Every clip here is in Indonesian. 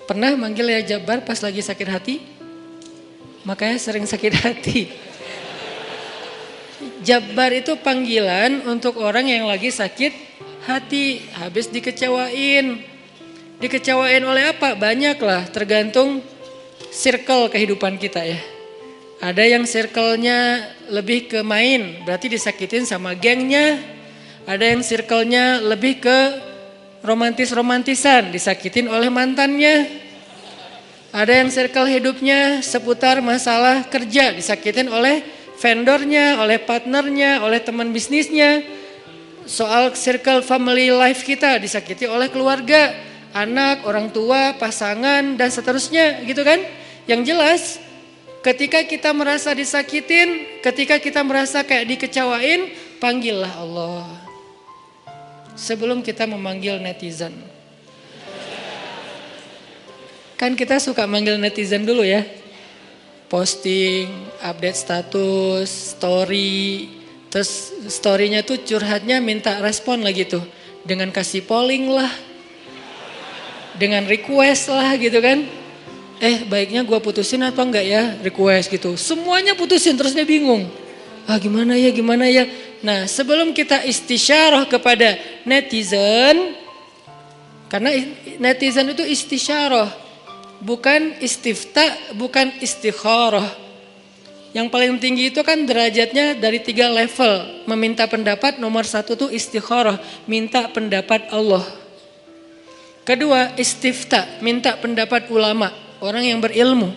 Pernah manggil ya Jabbar pas lagi sakit hati? Makanya sering sakit hati. Jabbar itu panggilan untuk orang yang lagi sakit hati, habis dikecewain. Dikecewain oleh apa? Banyak lah, tergantung circle kehidupan kita ya. Ada yang circle-nya lebih ke main, berarti disakitin sama gengnya. Ada yang circle-nya lebih ke romantis-romantisan, disakitin oleh mantannya. Ada yang circle hidupnya seputar masalah kerja, disakitin oleh vendornya, oleh partnernya, oleh teman bisnisnya. Soal circle family life kita disakiti oleh keluarga, anak, orang tua, pasangan, dan seterusnya gitu kan. Yang jelas ketika kita merasa disakitin, ketika kita merasa kayak dikecewain, panggillah Allah. Sebelum kita memanggil netizen. Kan kita suka manggil netizen dulu ya. Posting, update status, story. Terus story-nya tuh curhatnya minta respon lagi tuh. Dengan kasih polling lah. Dengan request lah gitu kan. Baiknya gue putusin atau enggak ya, request gitu. Semuanya putusin terus dia bingung. Gimana ya. Nah sebelum kita istisyarah kepada netizen. Karena netizen itu istisyarah. Bukan istifta, bukan istikharah. Yang paling tinggi itu kan derajatnya dari 3 level. Meminta pendapat nomor 1 tuh istikharah. Minta pendapat Allah. Kedua istifta, minta pendapat ulama. Orang yang berilmu.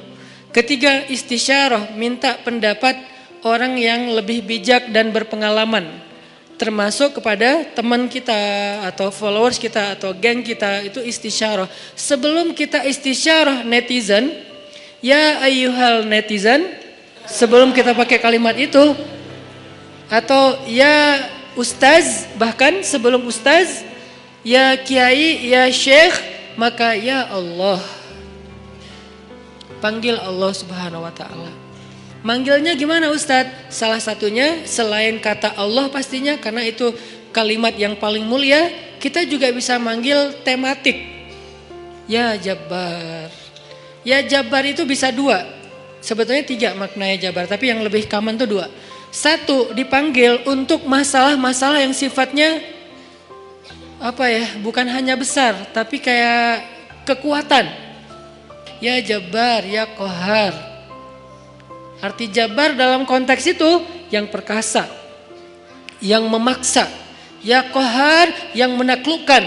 Ketiga istisyarah, minta pendapat orang yang lebih bijak dan berpengalaman. Termasuk kepada teman kita atau followers kita atau geng kita, itu istisyarah. Sebelum kita istisyarah netizen, ya ayyuhal netizen, sebelum kita pakai kalimat itu, atau ya ustaz, bahkan sebelum ustaz, ya kiai, ya syekh, maka ya Allah. Panggil Allah Subhanahu wa ta'ala. Manggilnya gimana Ustadz? Salah satunya selain kata Allah pastinya, karena itu kalimat yang paling mulia, kita juga bisa manggil tematik. Ya Jabbar. Ya Jabbar itu bisa 2. Sebetulnya 3 maknanya Jabbar, tapi yang lebih common itu 2. 1, dipanggil untuk masalah-masalah yang sifatnya bukan hanya besar, tapi kayak kekuatan. Ya Jabbar, ya Qahar. Arti Jabbar dalam konteks itu yang perkasa, yang memaksa, ya Qahar yang menaklukkan.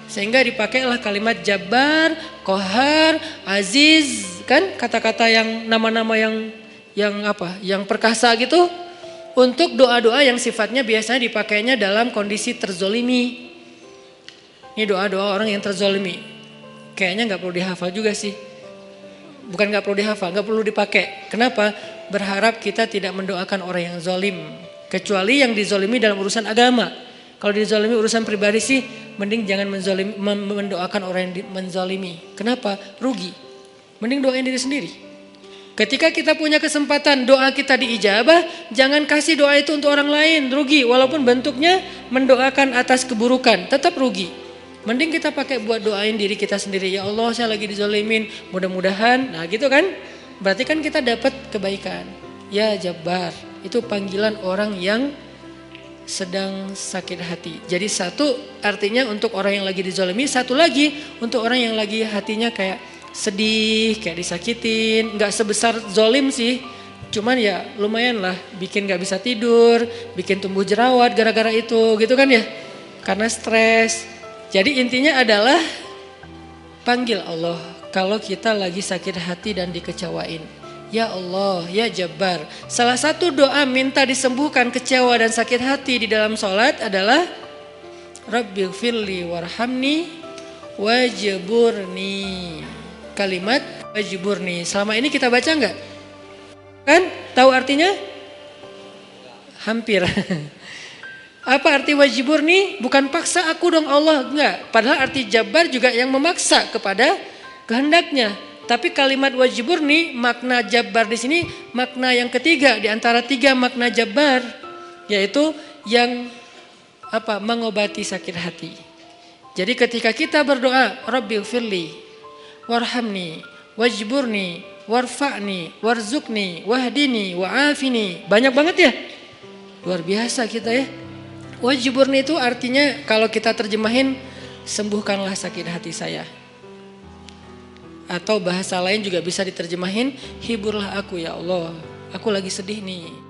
Sehingga dipakailah kalimat Jabbar, Qahar, Aziz, kan kata-kata yang nama-nama yang perkasa gitu untuk doa-doa yang sifatnya biasanya dipakainya dalam kondisi terzolimi. Ini doa-doa orang yang terzolimi. Kayaknya nggak perlu dihafal juga sih. Bukan gak perlu dihafal, gak perlu dipakai. Kenapa? Berharap kita tidak mendoakan orang yang zolim. Kecuali yang dizolimi dalam urusan agama. Kalau dizolimi urusan pribadi sih, mending jangan mendoakan orang yang menzolimi. Kenapa? Rugi. Mending doain diri sendiri. Ketika kita punya kesempatan doa kita diijabah, jangan kasih doa itu untuk orang lain. Rugi, walaupun bentuknya mendoakan atas keburukan, tetap rugi. Mending kita pakai buat doain diri kita sendiri. Ya Allah, saya lagi dizolimin, mudah-mudahan. Nah gitu kan, berarti kan kita dapat kebaikan. Ya Jabbar, itu panggilan orang yang sedang sakit hati. Jadi 1 artinya untuk orang yang lagi dizolimi, 1 lagi untuk orang yang lagi hatinya kayak sedih, kayak disakitin. Gak sebesar zolim sih, cuman ya lumayan lah, bikin gak bisa tidur, bikin tumbuh jerawat gara-gara itu gitu kan ya. Karena stres. Jadi intinya adalah panggil Allah kalau kita lagi sakit hati dan dikecewain. Ya Allah, ya Jabbar. Salah satu doa minta disembuhkan kecewa dan sakit hati di dalam sholat adalah Rabbighfirli warhamni wajburni. Kalimat wajburni. Selama ini kita baca enggak? Kan? Tahu artinya? Hampir. Apa arti wajburni? Bukan paksa aku dong Allah, enggak. Padahal arti Jabbar juga yang memaksa kepada kehendaknya. Tapi kalimat wajburni, makna Jabbar di sini makna yang ketiga di antara 3 makna Jabbar, yaitu yang mengobati sakit hati. Jadi ketika kita berdoa, Rabbighfirli, warhamni, wajburni, warfa'ni, warzukni, wahdini, wa'afini. Banyak banget ya. Luar biasa kita ya. Wajburni itu artinya kalau kita terjemahin, sembuhkanlah sakit hati saya. Atau bahasa lain juga bisa diterjemahin, hiburlah aku ya Allah, aku lagi sedih nih.